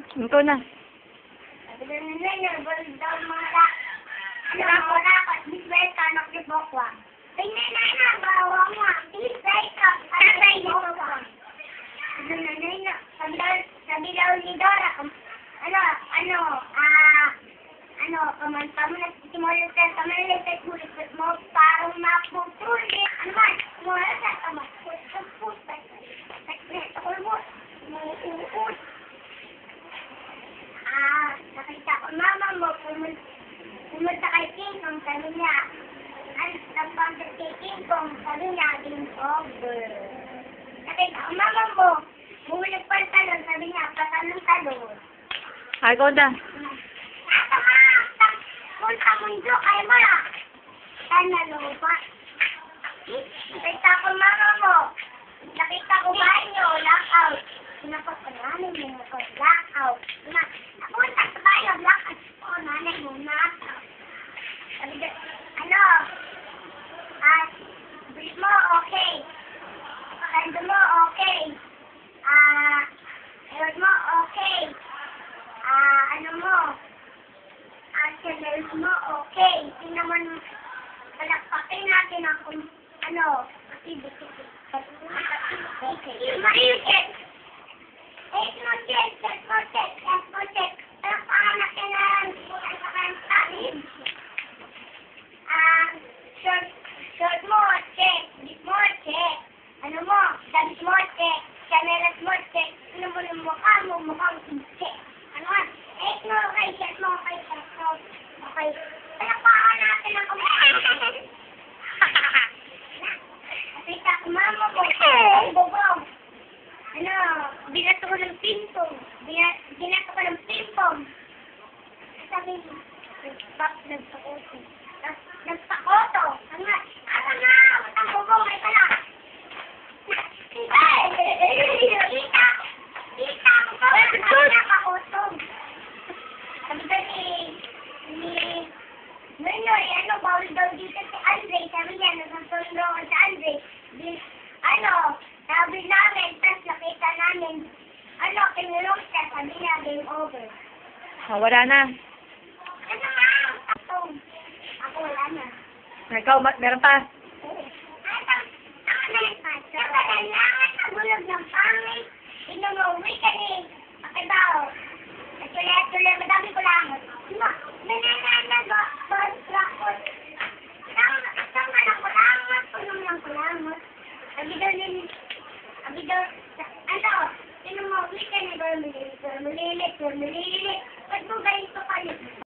Ikaw na. Sabi daw ni Dora, kamanta mo na simulat ka sa maliit hulit mo parang maputuloy. Ano man, simulat ka sa putas. Ako mo, muuut. Nakita ko mama mo, pumunta kay King Kong, sabi niya, nagpagpunta kay King Kong, sabi niya, game over. Nakita ko mama mo, bumulog pa ang talon, sabi niya, patanong talon. Ay, ikaw na. Punta mundo kay Mara. Sana lupa. Nakita ko mama mo. Nakita ko ba inyo, lockout. Pinapagpalanin mo ko, lockout. Napunta sa bayo, lockout. Nanay mo, knockout. Sabi ko, bilis mo, okay. Kando mo, okay. Ayod mo, okay. Channels mo, okay. Hindi naman palakpakin natin ang kasi gusto ko. Okay. Maikit. Check. Palakpakan natin ang talib. Short mo, check. Bit mo, check. Dabit mo, check. Chanelas mo, check. Ano mo yung mukha mo, mukhang check. Okay. Palakpakan natin ang kumakain. Nakita ko mama mo. Bubong. Binato ko ng pimpong. Sabi, nagpakoto. Ang bubong ay pala. Kita ko pa. Nakakotong. Sabi ba ni Noy, bawal daw dito si Andre. Sabi niya, nagpapalong daw ako sa Andre. Sabi namin, tapos nakita namin, kinulong siya, sabi niya, game over. Wala na. Ako wala na. Ikaw, meron pa. Kailangan sa bulog ng pangit. Inuwi ka ni Akibaw. Tuloy, madami ko lang. Inuwi ka ni Bermulit. Ba't mo ganito kalit?